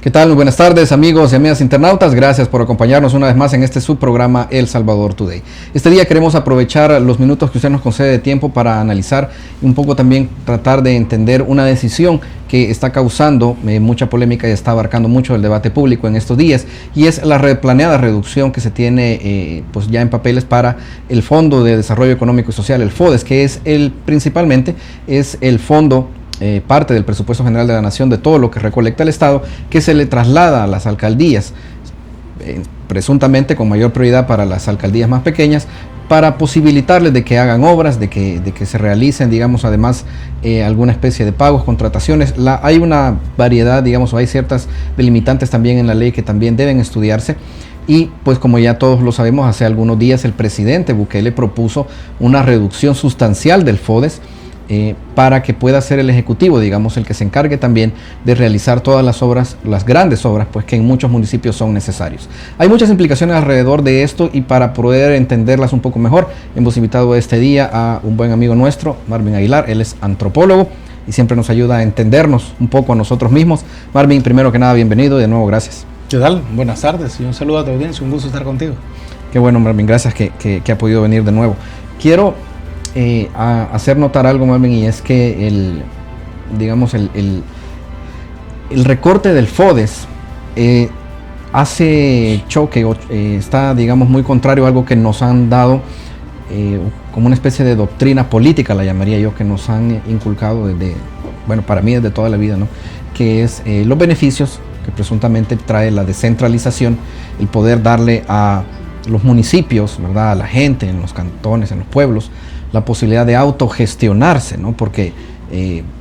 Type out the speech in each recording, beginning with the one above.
¿Qué tal? Muy buenas tardes, amigos y amigas internautas. Gracias por acompañarnos una vez más en este subprograma El Salvador Today. Este día queremos aprovechar los minutos que usted nos concede de tiempo para analizar y un poco también tratar de entender una decisión que está causando mucha polémica y está abarcando mucho el debate público en estos días, y es la planeada reducción que se tiene pues ya en papeles para el Fondo de Desarrollo Económico y Social, el FODES, que es principalmente es el fondo parte del presupuesto general de la nación, de todo lo que recolecta el Estado, que se le traslada a las alcaldías, presuntamente con mayor prioridad para las alcaldías más pequeñas, para posibilitarles de que hagan obras, de que se realicen, digamos, además alguna especie de pagos, contrataciones. Hay una variedad, digamos, o hay ciertas delimitantes también en la ley que también deben estudiarse. Y pues como ya todos lo sabemos, hace algunos días el presidente Bukele propuso una reducción sustancial del FODES, para que pueda ser el Ejecutivo, digamos, el que se encargue también de realizar todas las obras, las grandes obras, pues que en muchos municipios son necesarios. Hay muchas implicaciones alrededor de esto, y para poder entenderlas un poco mejor, hemos invitado este día a un buen amigo nuestro, Marvin Aguilar. Él es antropólogo y siempre nos ayuda a entendernos un poco a nosotros mismos. Marvin, primero que nada, bienvenido y de nuevo gracias. ¿Qué tal? Buenas tardes y un saludo a tu audiencia, un gusto estar contigo. Qué bueno, Marvin, gracias que ha podido venir de nuevo. Quiero a hacer notar algo, Marvin, y es que el recorte del FODES hace choque, está, digamos, muy contrario a algo que nos han dado como una especie de doctrina política, la llamaría yo, que nos han inculcado desde, bueno, para mí desde toda la vida, ¿no? Que es los beneficios que presuntamente trae la descentralización, el poder darle a los municipios, ¿verdad?, a la gente en los cantones, en los pueblos, la posibilidad de autogestionarse, ¿no? Porque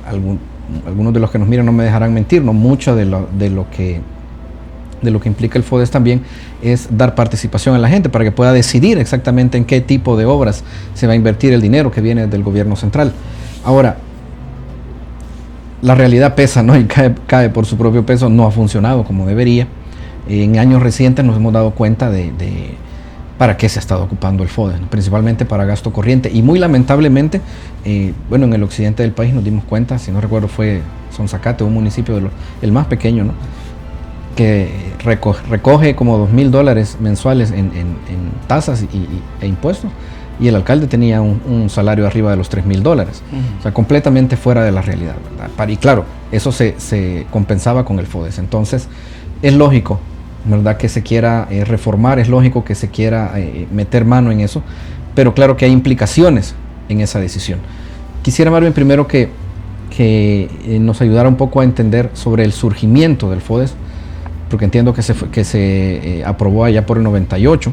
algunos de los que nos miran no me dejarán mentir, ¿no? Mucho de lo que implica el FODES también es dar participación a la gente para que pueda decidir exactamente en qué tipo de obras se va a invertir el dinero que viene del gobierno central. Ahora, la realidad pesa, ¿no? Y cae por su propio peso. No ha funcionado como debería. En años recientes nos hemos dado cuenta de para qué se ha estado ocupando el FODES, ¿no? Principalmente para gasto corriente, y muy lamentablemente, bueno, en el occidente del país nos dimos cuenta, si no recuerdo fue Sonzacate, un municipio el más pequeño, ¿no?, que recoge como $2,000 mensuales en tasas e impuestos, y el alcalde tenía un salario arriba de los $3,000, o sea, completamente fuera de la realidad, ¿verdad? Y claro, eso se compensaba con el FODES. Entonces es lógico, ¿verdad?, que se quiera reformar, es lógico que se quiera meter mano en eso, pero claro que hay implicaciones en esa decisión. Quisiera, Marvin, primero que nos ayudara un poco a entender sobre el surgimiento del FODES, porque entiendo que se aprobó allá por el 98,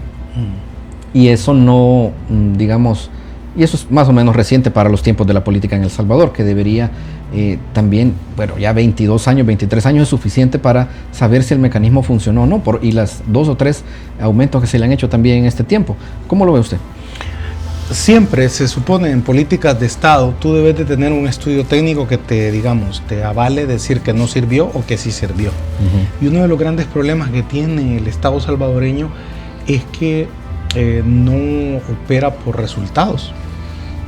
y eso no, digamos, y eso es más o menos reciente para los tiempos de la política en El Salvador, que debería también, bueno, ya 22 años, 23 años es suficiente para saber si el mecanismo funcionó o no, y las 2 o 3 aumentos que se le han hecho también en este tiempo. ¿Cómo lo ve usted? Siempre se supone en políticas de Estado, tú debes de tener un estudio técnico que te avale decir que no sirvió o que sí sirvió. Y uno de los grandes problemas que tiene el Estado salvadoreño es que no opera por resultados,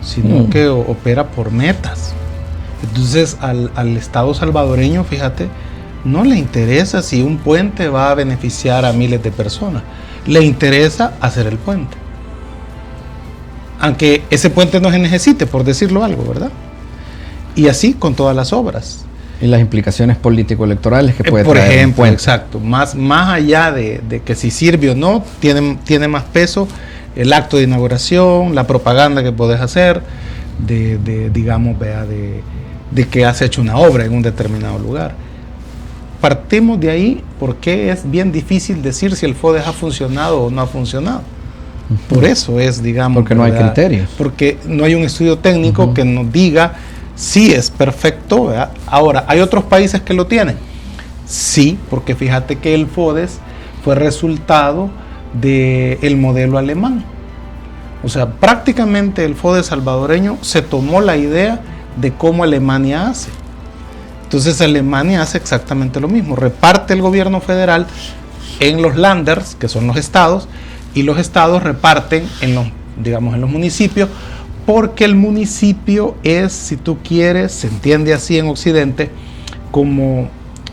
sino que opera por metas. Entonces al Estado salvadoreño, fíjate, no le interesa si un puente va a beneficiar a miles de personas, le interesa hacer el puente, aunque ese puente no se necesite, por decirlo algo, ¿verdad? Y así con todas las obras. Y las implicaciones político-electorales que puede por traer ejemplo, exacto, más allá de que si sirve o no, tiene más peso el acto de inauguración, la propaganda que puedes hacer, digamos, de que has hecho una obra en un determinado lugar. Partimos de ahí porque es bien difícil decir si el FODES ha funcionado o no ha funcionado. Por eso es, digamos... Porque no hay criterios. Porque no hay un estudio técnico que nos diga si es perfecto, ¿verdad? Ahora, ¿hay otros países que lo tienen? Sí, porque fíjate que el FODES fue resultado del modelo alemán. O sea, prácticamente el FODES salvadoreño se tomó la idea de cómo Alemania hace. Entonces Alemania hace exactamente lo mismo, reparte el gobierno federal en los Länders, que son los estados, y los estados reparten en los municipios, porque el municipio es, si tú quieres, se entiende así en Occidente, como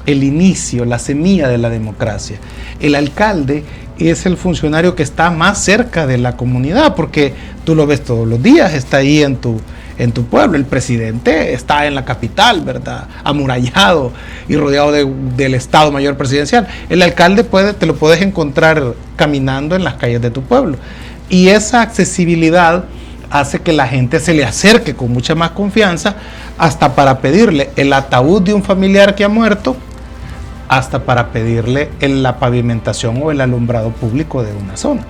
el inicio, la semilla de la democracia. El alcalde es el funcionario que está más cerca de la comunidad, porque tú lo ves todos los días, está ahí en tu pueblo. El presidente está en la capital, ¿verdad? Amurallado y rodeado del Estado Mayor Presidencial. El alcalde te lo puedes encontrar caminando en las calles de tu pueblo. Y esa accesibilidad hace que la gente se le acerque con mucha más confianza, hasta para pedirle el ataúd de un familiar que ha muerto, hasta para pedirle la pavimentación o el alumbrado público de una zona.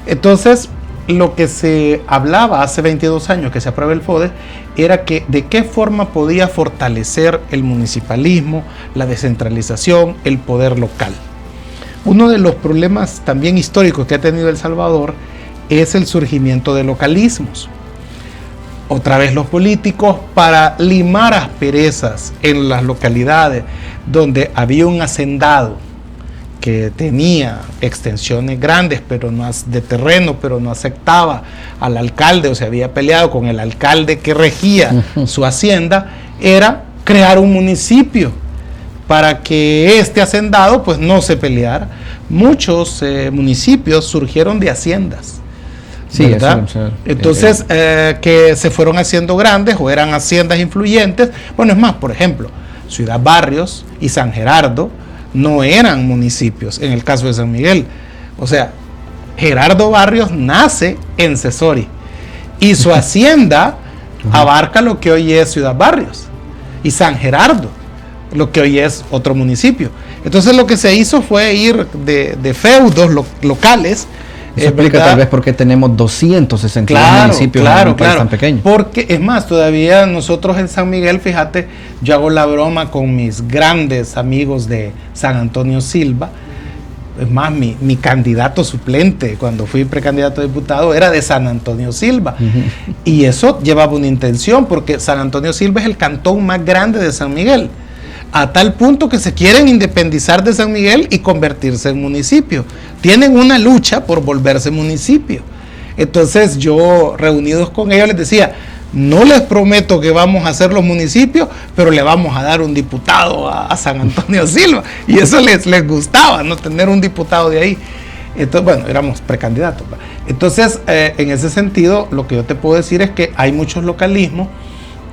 Entonces, lo que se hablaba hace 22 años que se aprueba el FODES era que de qué forma podía fortalecer el municipalismo, la descentralización, el poder local. Uno de los problemas también históricos que ha tenido El Salvador es el surgimiento de localismos. Otra vez los políticos, para limar asperezas en las localidades donde había un hacendado que tenía extensiones grandes de terreno, pero no aceptaba al alcalde, o se había peleado con el alcalde que regía su hacienda, era crear un municipio para que este hacendado pues no se peleara. Muchos municipios surgieron de haciendas. Sí, ¿verdad? Entonces, que se fueron haciendo grandes o eran haciendas influyentes. Bueno, es más, por ejemplo, Ciudad Barrios y San Gerardo no eran municipios en el caso de San Miguel. O sea, Gerardo Barrios nace en Cesori y su hacienda abarca lo que hoy es Ciudad Barrios, y San Gerardo lo que hoy es otro municipio. Entonces lo que se hizo fue ir de feudos locales. Eso explica tal vez por qué tenemos 262 municipios en un país tan pequeño. Porque es más, todavía nosotros en San Miguel, fíjate, yo hago la broma con mis grandes amigos de San Antonio Silva. Es más, mi candidato suplente cuando fui precandidato a diputado era de San Antonio Silva. Y eso llevaba una intención, porque San Antonio Silva es el cantón más grande de San Miguel, a tal punto que se quieren independizar de San Miguel y convertirse en municipio. Tienen una lucha por volverse municipio. Entonces yo, reunidos con ellos, les decía, no les prometo que vamos a hacer los municipios, pero le vamos a dar un diputado a San Antonio Silva. Y eso les gustaba, ¿no? Tener un diputado de ahí. Entonces, bueno, éramos precandidatos. Entonces, en ese sentido, lo que yo te puedo decir es que hay muchos localismos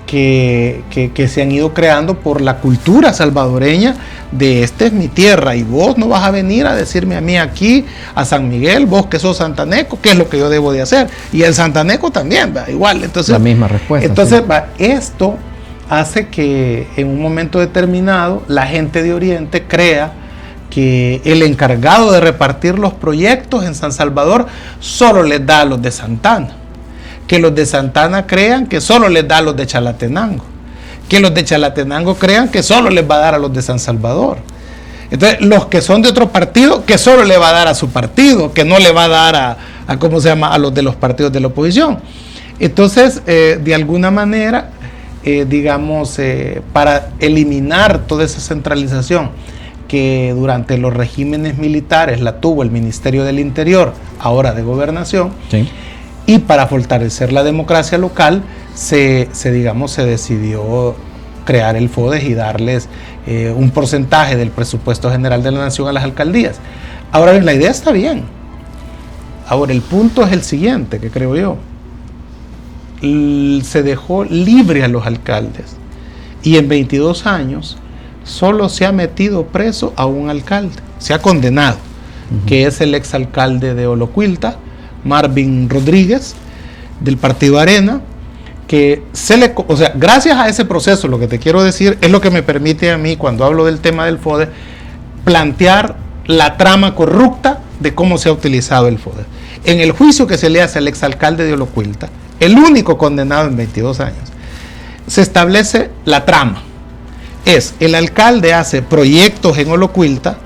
que se han ido creando por la cultura salvadoreña de esta es mi tierra y vos no vas a venir a decirme a mí aquí, a San Miguel, vos que sos santaneco, qué es lo que yo debo de hacer. Y el santaneco también, ¿va? Igual. Entonces, la misma respuesta. Entonces, sí. Esto hace que en un momento determinado la gente de Oriente crea que el encargado de repartir los proyectos en San Salvador solo les da a los de Santana. Que los de Santana crean que solo les da a los de Chalatenango, que los de Chalatenango crean que solo les va a dar a los de San Salvador. Entonces, los que son de otro partido, que solo le va a dar a su partido, que no le va a dar a ¿cómo se llama?, a los de los partidos de la oposición. Entonces, de alguna manera, para eliminar toda esa centralización que durante los regímenes militares la tuvo el Ministerio del Interior, ahora de Gobernación, sí. Y para fortalecer la democracia local, se decidió crear el FODES y darles un porcentaje del presupuesto general de la nación a las alcaldías. Ahora bien, la idea está bien. Ahora, el punto es el siguiente, que creo yo. Se dejó libre a los alcaldes y en 22 años solo se ha metido preso a un alcalde, se ha condenado, que es el exalcalde de Olocuilta, Marvin Rodríguez, del partido Arena, que gracias a ese proceso, lo que te quiero decir es lo que me permite a mí, cuando hablo del tema del FODES, plantear la trama corrupta de cómo se ha utilizado el FODES. En el juicio que se le hace al exalcalde de Olocuilta, el único condenado en 22 años, se establece la trama. El alcalde hace proyectos en Olocuilta,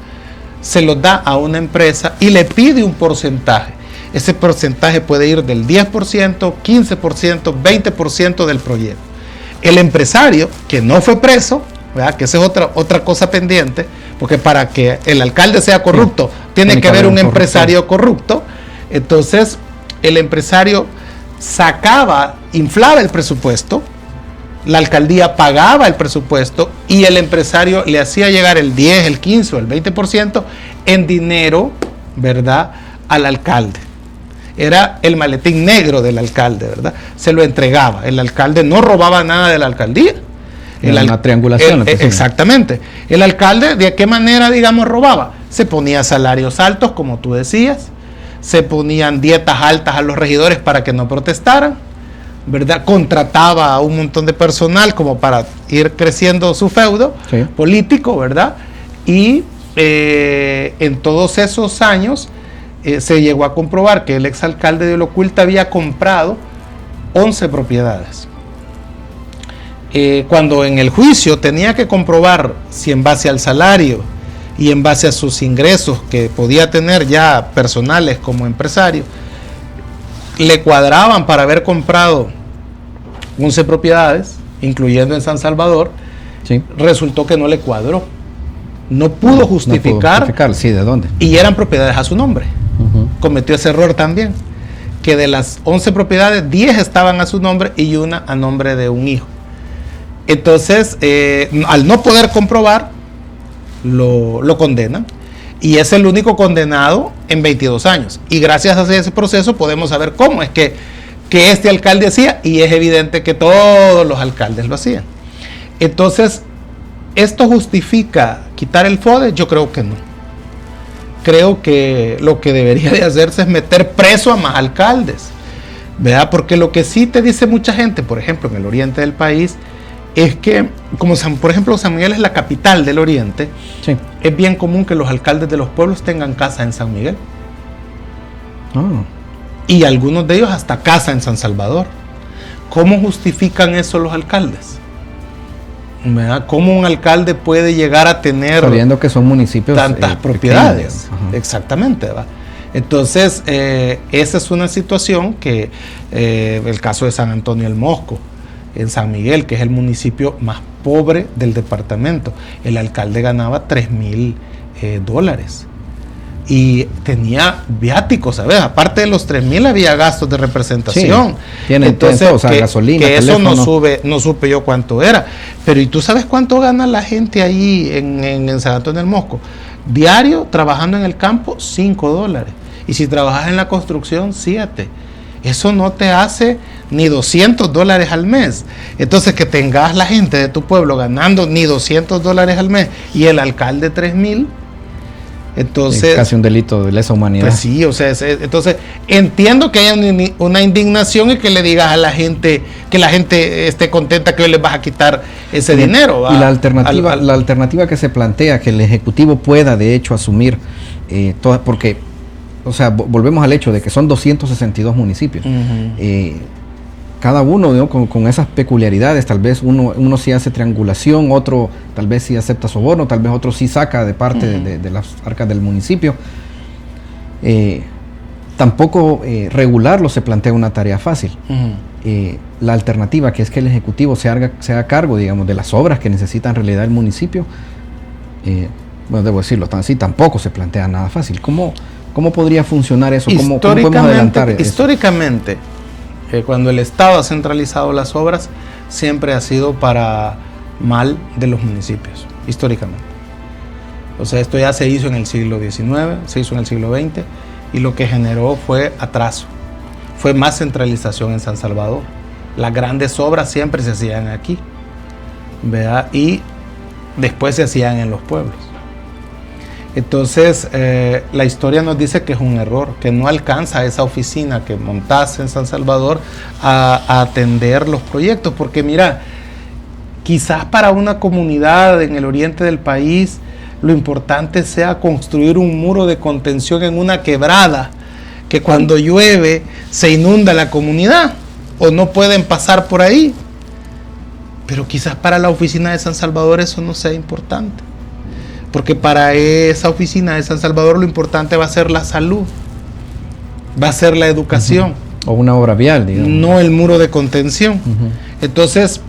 se los da a una empresa y le pide un porcentaje. Ese porcentaje puede ir del 10%, 15%, 20% del proyecto. El empresario, que no fue preso, ¿verdad?, que esa es otra cosa pendiente, porque para que el alcalde sea corrupto, tiene que haber un empresario corrupto. Entonces, el empresario inflaba el presupuesto, la alcaldía pagaba el presupuesto y el empresario le hacía llegar el 10, el 15 o el 20% en dinero, ¿verdad?, al alcalde. Era el maletín negro del alcalde, ¿verdad? Se lo entregaba. El alcalde no robaba nada de la alcaldía. Era una triangulación. Exactamente. El alcalde, ¿de qué manera, digamos, robaba? Se ponía salarios altos, como tú decías. Se ponían dietas altas a los regidores para que no protestaran, ¿verdad? Contrataba a un montón de personal como para ir creciendo su feudo político, ¿verdad? Y en todos esos años se llegó a comprobar que el exalcalde de Loculta había comprado 11 propiedades. Cuando en el juicio tenía que comprobar si en base al salario y en base a sus ingresos que podía tener ya personales como empresario, le cuadraban para haber comprado 11 propiedades, incluyendo en San Salvador, resultó que no le cuadró. No pudo justificar. Sí, ¿de dónde? Y eran propiedades a su nombre. Cometió ese error también, que de las 11 propiedades, 10 estaban a su nombre y una a nombre de un hijo. Entonces, al no poder comprobar, lo condenan. Y es el único condenado en 22 años. Y gracias a ese proceso podemos saber cómo es que este alcalde hacía, y es evidente que todos los alcaldes lo hacían. Entonces, ¿esto justifica quitar el FODES? Yo creo que no. Creo que lo que debería de hacerse es meter preso a más alcaldes, ¿verdad? Porque lo que sí te dice mucha gente, por ejemplo, en el oriente del país, es que, como por ejemplo San Miguel es la capital del oriente, es bien común que los alcaldes de los pueblos tengan casa en San Miguel. Y algunos de ellos hasta casa en San Salvador. ¿Cómo justifican eso los alcaldes? ¿Verdad? ¿Cómo un alcalde puede llegar a tener, sabiendo que son municipios tantas propiedades? Exactamente, ¿va? Entonces, esa es una situación que, el caso de San Antonio el Mosco, en San Miguel, que es el municipio más pobre del departamento, el alcalde ganaba $3,000 y tenía viáticos, ¿sabes? Aparte de los 3,000 había gastos de representación. Sí, tiene entonces, o sea, gasolina, que teléfono. Eso no supe yo cuánto era. Pero ¿y tú sabes cuánto gana la gente ahí en San Antonio del Mosco? Diario, trabajando en el campo, $5. Y si trabajas en la construcción, 7. Eso no te hace ni $200 al mes. Entonces, que tengas la gente de tu pueblo ganando ni $200 al mes y el alcalde 3,000. Entonces, es casi un delito de lesa humanidad. Pues sí, o sea, entonces entiendo que haya una indignación y que le digas a la gente, que la gente esté contenta que hoy les vas a quitar ese dinero. Y la alternativa que se plantea, que el Ejecutivo pueda de hecho asumir todas, porque, o sea, volvemos al hecho de que son 262 municipios. Cada uno, ¿no?, con esas peculiaridades. Tal vez uno sí hace triangulación, otro tal vez sí acepta soborno, tal vez otro sí saca de parte de las arcas del municipio. Tampoco regularlo se plantea una tarea fácil. La alternativa, que es que el Ejecutivo se haga cargo, digamos, de las obras que necesita en realidad el municipio, bueno, debo decirlo así, tampoco se plantea nada fácil. ¿Cómo podría funcionar eso? ¿Cómo podemos adelantar eso? Históricamente, cuando el Estado ha centralizado las obras, siempre ha sido para mal de los municipios, históricamente. O sea, esto ya se hizo en el siglo XIX, se hizo en el siglo XX, y lo que generó fue atraso, fue más centralización en San Salvador. Las grandes obras siempre se hacían aquí, ¿verdad? Y después se hacían en los pueblos. Entonces, la historia nos dice que es un error, que no alcanza esa oficina que montaste en San Salvador a atender los proyectos, porque mira, quizás para una comunidad en el oriente del país, lo importante sea construir un muro de contención en una quebrada, que cuando llueve se inunda la comunidad, o no pueden pasar por ahí. Pero quizás para la oficina de San Salvador eso no sea importante. Porque para esa oficina de San Salvador lo importante va a ser la salud, va a ser la educación. O una obra vial, digamos. No el muro de contención. Entonces,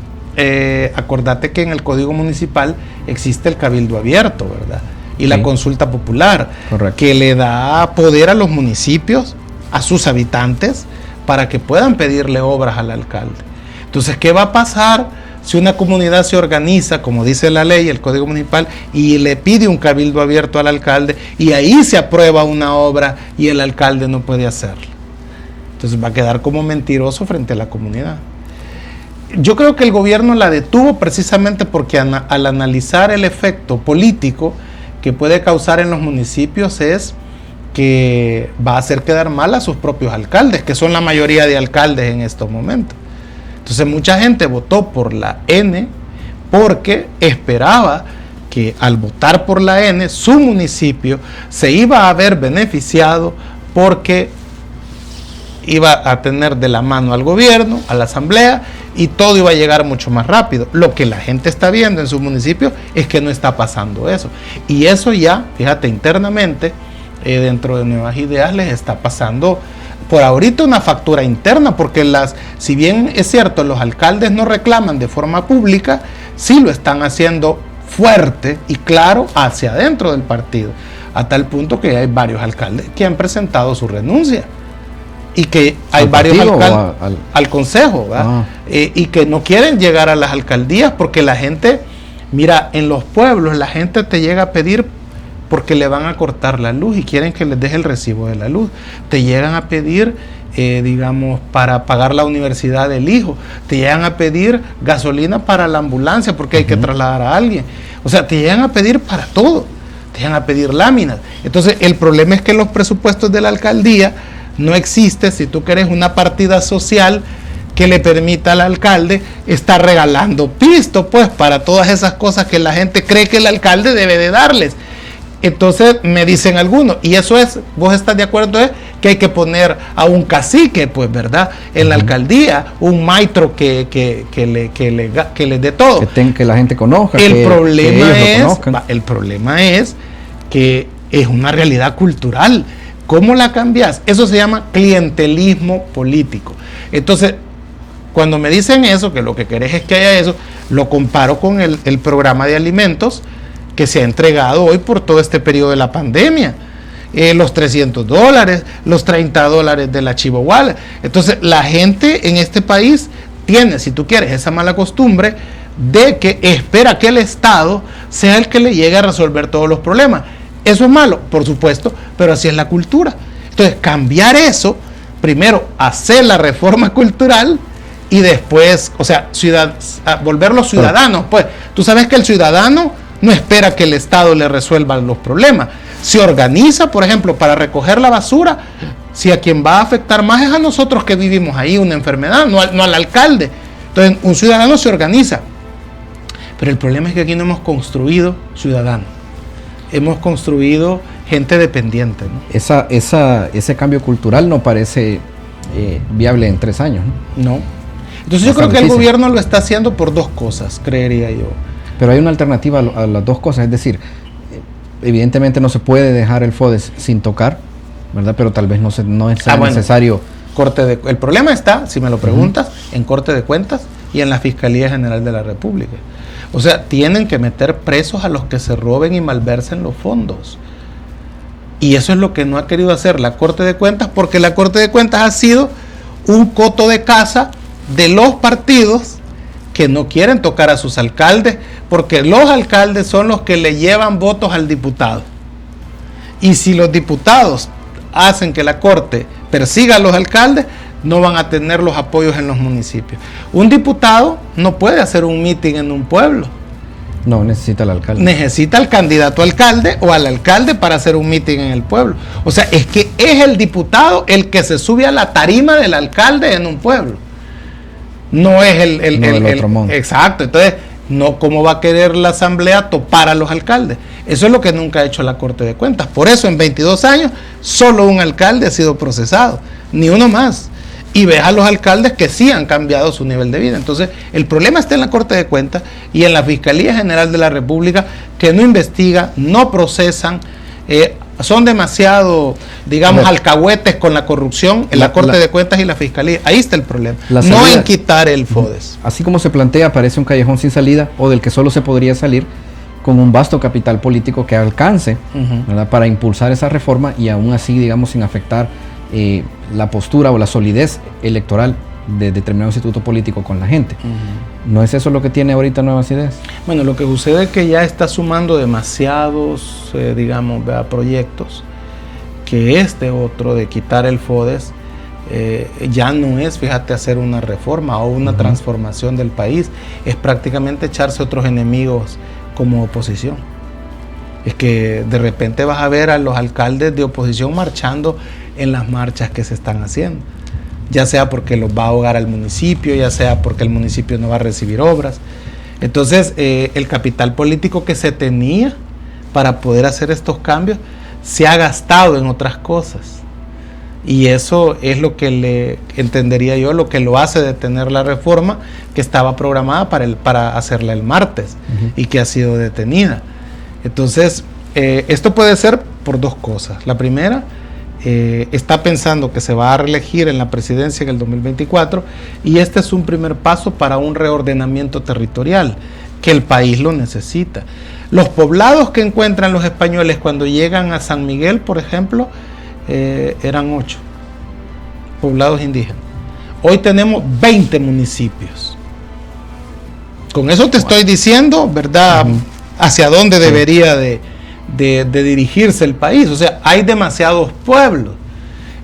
acordate que en el Código Municipal existe el cabildo abierto, ¿verdad? Y la consulta popular, que le da poder a los municipios, a sus habitantes, para que puedan pedirle obras al alcalde. Entonces, ¿qué va a pasar si una comunidad se organiza, como dice la ley, el Código Municipal, y le pide un cabildo abierto al alcalde, y ahí se aprueba una obra y el alcalde no puede hacerla. Entonces va a quedar como mentiroso frente a la comunidad. Yo creo que el gobierno la detuvo precisamente porque al analizar el efecto político que puede causar en los municipios es que va a hacer quedar mal a sus propios alcaldes, que son la mayoría de alcaldes en estos momentos. Entonces mucha gente votó por la N porque esperaba que al votar por la N, su municipio se iba a ver beneficiado porque iba a tener de la mano al gobierno, a la asamblea, y todo iba a llegar mucho más rápido. Lo que la gente está viendo en su municipio es que no está pasando eso. Y eso ya, fíjate, internamente, dentro de Nuevas Ideas les está pasando por ahorita una factura interna, porque si bien es cierto, los alcaldes no reclaman de forma pública, sí lo están haciendo fuerte y claro hacia adentro del partido, a tal punto que hay varios alcaldes que han presentado su renuncia. Y que hay varios alcaldes al consejo, y que no quieren llegar a las alcaldías porque la gente, mira, en los pueblos la gente te llega a pedir porque le van a cortar la luz y quieren que les deje el recibo de la luz. Te llegan a pedir, digamos, para pagar la universidad del hijo. Te llegan a pedir gasolina para la ambulancia porque hay que trasladar a alguien. O sea, te llegan a pedir para todo. Te llegan a pedir láminas. Entonces, el problema es que los presupuestos de la alcaldía no existe, si tú quieres, una partida social que le permita al alcalde estar regalando pisto, pues, para todas esas cosas que la gente cree que el alcalde debe de darles. Entonces me dicen algunos, y eso es, vos estás de acuerdo, que hay que poner a un cacique, pues, ¿verdad? En la alcaldía, un maestro que le dé todo. Que la gente conozca. El problema es que es una realidad cultural. ¿Cómo la cambias? Eso se llama clientelismo político. Entonces, cuando me dicen eso, que lo que querés es que haya eso, lo comparo con el programa de alimentos que se ha entregado hoy por todo este periodo de la pandemia. Los $300, los $30 de la Chihuahua. Entonces, la gente en este país tiene, si tú quieres, esa mala costumbre de que espera que el Estado sea el que le llegue a resolver todos los problemas. Eso es malo, por supuesto, pero así es la cultura. Entonces, cambiar eso, primero, hacer la reforma cultural y después, o sea, volverlos ciudadanos. Pues, tú sabes que el ciudadano no espera que el Estado le resuelva los problemas. Se organiza, por ejemplo, para recoger la basura, si a quien va a afectar más es a nosotros que vivimos ahí una enfermedad, no al alcalde. Entonces, un ciudadano se organiza. Pero el problema es que aquí no hemos construido ciudadanos. Hemos construido gente dependiente, ¿no? Ese cambio cultural no parece viable en 3 años, ¿no? No. Entonces yo creo que el gobierno lo está haciendo por 2 cosas, creería yo. Pero hay una alternativa a las 2 cosas, es decir, evidentemente no se puede dejar el FODES sin tocar, ¿verdad? Pero tal vez no es necesario. El problema está, si me lo preguntas, en Corte de Cuentas y en la Fiscalía General de la República. O sea, tienen que meter presos a los que se roben y malversen los fondos. Y eso es lo que no ha querido hacer la Corte de Cuentas, porque la Corte de Cuentas ha sido un coto de caza de los partidos que no quieren tocar a sus alcaldes, porque los alcaldes son los que le llevan votos al diputado. Y si los diputados hacen que la Corte persiga a los alcaldes, no van a tener los apoyos en los municipios. Un diputado no puede hacer un mitin en un pueblo. No, necesita al alcalde. Necesita al candidato alcalde o al alcalde para hacer un mitin en el pueblo. O sea, es que es el diputado el que se sube a la tarima del alcalde en un pueblo. No es el otro mundo. Exacto. Entonces, no, ¿cómo va a querer la asamblea topar a los alcaldes? Eso es lo que nunca ha hecho la Corte de Cuentas. Por eso, en 22 años, solo un alcalde ha sido procesado, ni uno más. Y ves a los alcaldes que sí han cambiado su nivel de vida. Entonces, el problema está en la Corte de Cuentas y en la Fiscalía General de la República, que no investiga, no procesan, son demasiado, digamos, alcahuetes con la corrupción en la Corte de Cuentas y la Fiscalía. Ahí está el problema. No en quitar el FODES. Así como se plantea, parece un callejón sin salida o del que solo se podría salir con un vasto capital político que alcance, ¿verdad?, para impulsar esa reforma y aún así, digamos, sin afectar la postura o la solidez electoral de determinado instituto político con la gente. ¿No es eso lo que tiene ahorita Nuevas Ideas? Bueno, lo que sucede es que ya está sumando demasiados, proyectos, que este otro de quitar el FODES ya no es, fíjate, hacer una reforma o una transformación del país, es prácticamente echarse otros enemigos como oposición. Es que de repente vas a ver a los alcaldes de oposición marchando en las marchas que se están haciendo, ya sea porque los va a ahogar al municipio, ya sea porque el municipio no va a recibir obras. Entonces, el capital político que se tenía para poder hacer estos cambios se ha gastado en otras cosas. Y eso es lo que le entendería yo, lo que lo hace detener la reforma que estaba programada para hacerla el martes y que ha sido detenida. Entonces, esto puede ser por dos cosas. La primera, está pensando que se va a reelegir en la presidencia en el 2024 y este es un primer paso para un reordenamiento territorial que el país lo necesita. Los poblados que encuentran los españoles cuando llegan a San Miguel, por ejemplo, eran 8 poblados indígenas. Hoy tenemos 20 municipios. Con eso te estoy diciendo, ¿verdad? Hacia dónde debería de dirigirse el país. O sea, hay demasiados pueblos.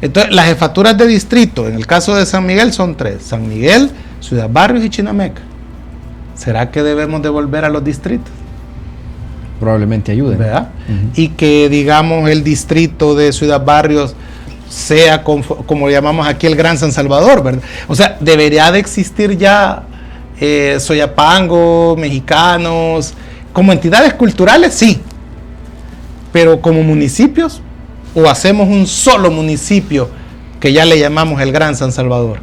Entonces, las jefaturas de distrito, en el caso de San Miguel, son 3. San Miguel, Ciudad Barrios y Chinameca. ¿Será que debemos devolver a los distritos? Probablemente ayuden. ¿Verdad? Y que, digamos, el distrito de Ciudad Barrios sea, como llamamos aquí, el Gran San Salvador, ¿verdad? O sea, debería de existir ya Soyapango, mexicanos, como entidades culturales, sí, pero como municipios, o hacemos un solo municipio que ya le llamamos el Gran San Salvador,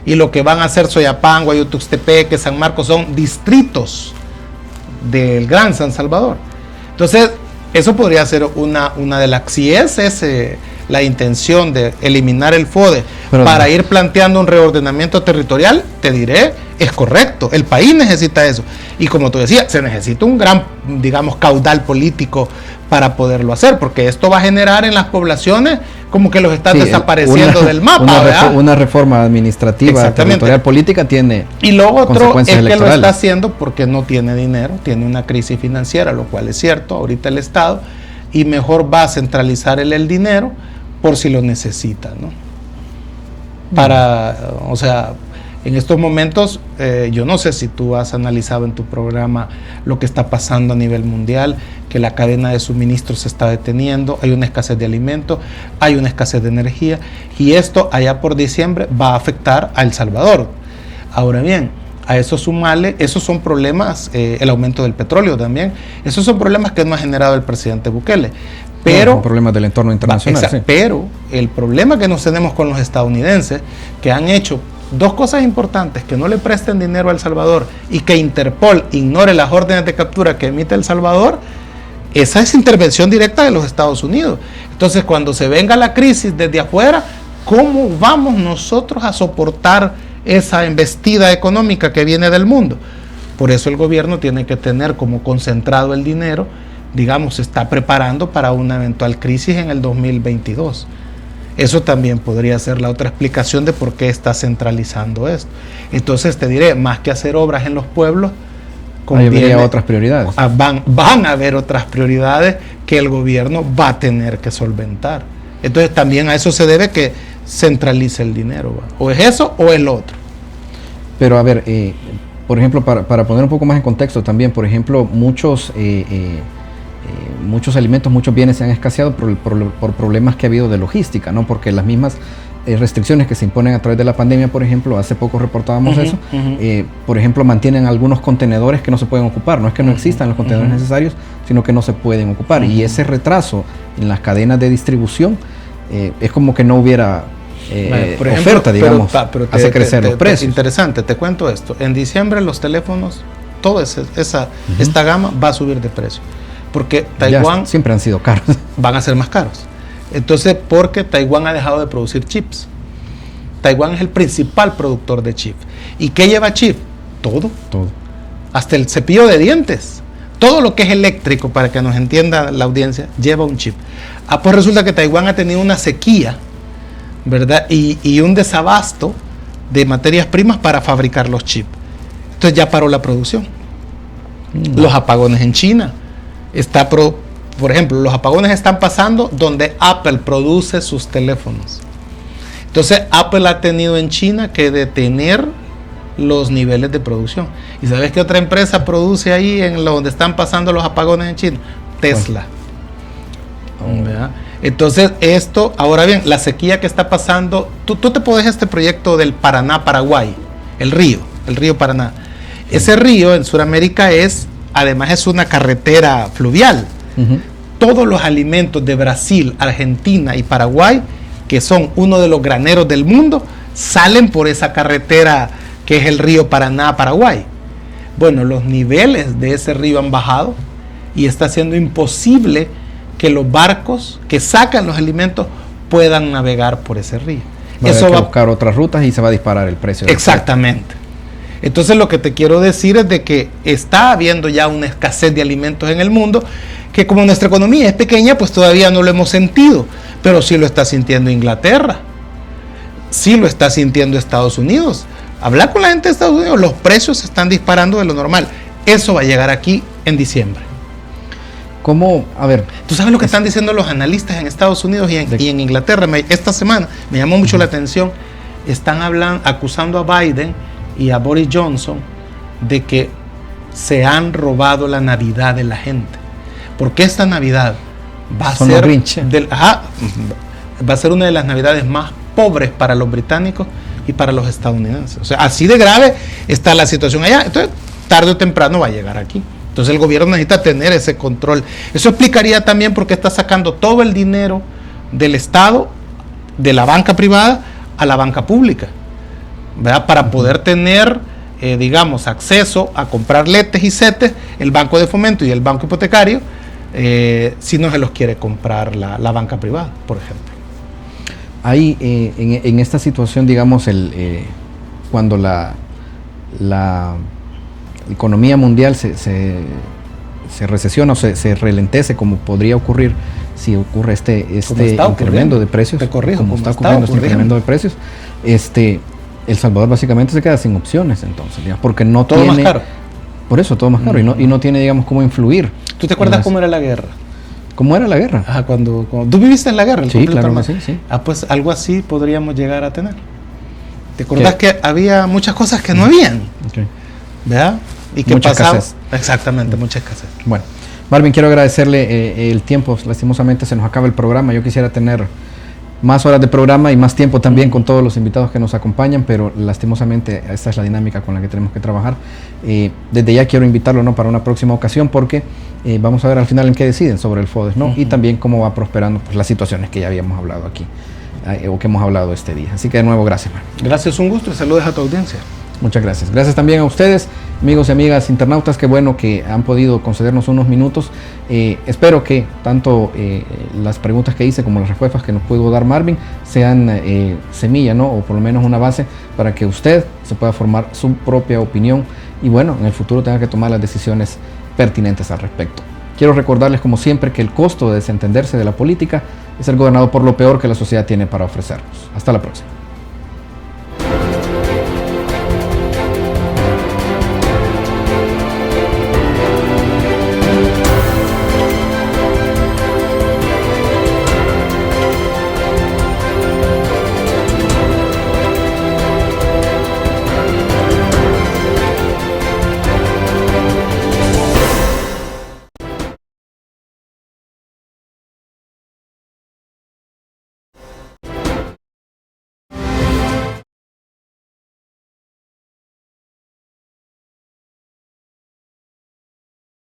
y lo que van a hacer Soyapango, Ayutuxtepeque, San Marcos son distritos del Gran San Salvador. Entonces, eso podría ser una de las, si es la intención de eliminar el FODE para ir planteando un reordenamiento territorial, te diré, es correcto, el país necesita eso. Y como tú decías, se necesita un gran, digamos, caudal político para poderlo hacer, porque esto va a generar en las poblaciones como que los están desapareciendo del mapa. Una reforma administrativa, territorial, política tiene. Y lo otro es que lo está haciendo porque no tiene dinero, tiene una crisis financiera, lo cual es cierto, ahorita el Estado, y mejor va a centralizar el dinero por si lo necesita, ¿no? O sea, en estos momentos, yo no sé si tú has analizado en tu programa lo que está pasando a nivel mundial, que la cadena de suministros se está deteniendo, hay una escasez de alimentos, hay una escasez de energía, y esto allá por diciembre va a afectar a El Salvador. Ahora bien, a eso sumarle, esos son problemas, el aumento del petróleo también, esos son problemas que no ha generado el presidente Bukele. Pero, son problemas del entorno internacional. Sí. Pero el problema que nos tenemos con los estadounidenses, que han hecho dos cosas importantes: que no le presten dinero a El Salvador y que Interpol ignore las órdenes de captura que emite El Salvador, esa es intervención directa de los Estados Unidos. Entonces, cuando se venga la crisis desde afuera, ¿cómo vamos nosotros a soportar esa embestida económica que viene del mundo? Por eso el gobierno tiene que tener como concentrado el dinero, digamos, se está preparando para una eventual crisis en el 2022. Eso también podría ser la otra explicación de por qué está centralizando esto. Entonces te diré, más que hacer obras en los pueblos, habría otras prioridades. Van a haber otras prioridades que el gobierno va a tener que solventar. Entonces también a eso se debe que centralice el dinero, ¿va? O es eso o es lo otro. Pero a ver, por ejemplo, para poner un poco más en contexto también, por ejemplo, muchos alimentos, muchos bienes se han escaseado por problemas que ha habido de logística, ¿no? Porque las mismas restricciones que se imponen a través de la pandemia, por ejemplo, hace poco reportábamos eso, por ejemplo, mantienen algunos contenedores que no se pueden ocupar. No es que no existan los contenedores necesarios, sino que no se pueden ocupar. Y ese retraso en las cadenas de distribución es como que no hubiera por ejemplo, oferta, digamos, pero hace crecer los precios. Interesante, te cuento esto. En diciembre los teléfonos, toda esta gama va a subir de precio. Porque Taiwán siempre han sido caros. Van a ser más caros. Entonces, porque Taiwán ha dejado de producir chips. Taiwán es el principal productor de chips. ¿Y qué lleva chip? Todo. Hasta el cepillo de dientes. Todo lo que es eléctrico, para que nos entienda la audiencia, lleva un chip. Pues resulta que Taiwán ha tenido una sequía, ¿verdad? Y un desabasto de materias primas para fabricar los chips. Entonces ya paró la producción. Los apagones en China. Por ejemplo, los apagones están pasando donde Apple produce sus teléfonos. Entonces Apple ha tenido en China que detener los niveles de producción. ¿Y sabes qué otra empresa produce ahí en donde están pasando los apagones en China? Tesla. ¿Verdad? Entonces esto, ahora bien, la sequía que está pasando, tú te pones este proyecto del Paraná, Paraguay, el río Paraná. Ese río en Sudamérica además es una carretera fluvial. Todos los alimentos de Brasil, Argentina y Paraguay, que son uno de los graneros del mundo, salen por esa carretera que es el río Paraná, Paraguay. Bueno, los niveles de ese río han bajado y está siendo imposible que los barcos que sacan los alimentos puedan navegar por ese río. Eso va a buscar otras rutas y se va a disparar el precio. Exactamente. Entonces lo que te quiero decir es de que está habiendo ya una escasez de alimentos en el mundo, que como nuestra economía es pequeña, pues todavía no lo hemos sentido, pero sí lo está sintiendo Inglaterra, sí lo está sintiendo Estados Unidos. Habla con la gente de Estados Unidos, los precios se están disparando de lo normal. Eso va a llegar aquí en diciembre. ¿Cómo? A ver. ¿Tú sabes lo que están diciendo los analistas en Estados Unidos y en Inglaterra? Esta semana me llamó mucho la atención. Están acusando a Biden y a Boris Johnson de que se han robado la Navidad de la gente. Porque esta Navidad va a ser una de las Navidades más pobres para los británicos y para los estadounidenses. O sea, así de grave está la situación allá. Entonces, tarde o temprano va a llegar aquí. Entonces el gobierno necesita tener ese control. Eso explicaría también por qué está sacando todo el dinero del Estado, de la banca privada, a la banca pública, ¿verdad? Para poder tener, acceso a comprar letes y setes, el Banco de Fomento y el Banco Hipotecario, si no se los quiere comprar la banca privada, por ejemplo. Hay en esta situación, digamos, cuando la economía mundial se recesiona o se ralentece, como podría ocurrir si ocurre este incremento de precios, como está ocurriendo este incremento de precios, El Salvador básicamente se queda sin opciones, entonces, digamos, porque no todo tiene... más caro. Por eso, todo más caro, y no tiene, digamos, cómo influir. ¿Tú te acuerdas cómo era la guerra? ¿Cómo era la guerra? Ajá, cuando tú viviste en la guerra. Sí, claro que sí. Pues algo así podríamos llegar a tener. ¿Te acordás que había muchas cosas que no habían? Okay. ¿Verdad? Y que mucha pasaba. Escasez. Exactamente, mucha escasez. Bueno, Marvin, quiero agradecerle el tiempo. Lastimosamente se nos acaba el programa. Yo quisiera tener más horas de programa y más tiempo también con todos los invitados que nos acompañan, pero lastimosamente esta es la dinámica con la que tenemos que trabajar. Desde ya quiero invitarlo, para una próxima ocasión, porque vamos a ver al final en qué deciden sobre el FODES, y también cómo va prosperando, pues, las situaciones que ya habíamos hablado aquí, o que hemos hablado este día. Así que de nuevo, gracias, Marvin. Gracias, un gusto y saludos a tu audiencia. Muchas gracias. Gracias también a ustedes, amigos y amigas internautas, qué bueno que han podido concedernos unos minutos. Espero que tanto las preguntas que hice como las respuestas que nos pudo dar Marvin sean semilla, o por lo menos una base para que usted se pueda formar su propia opinión y en el futuro tenga que tomar las decisiones pertinentes al respecto. Quiero recordarles como siempre que el costo de desentenderse de la política es ser gobernado por lo peor que la sociedad tiene para ofrecernos. Hasta la próxima.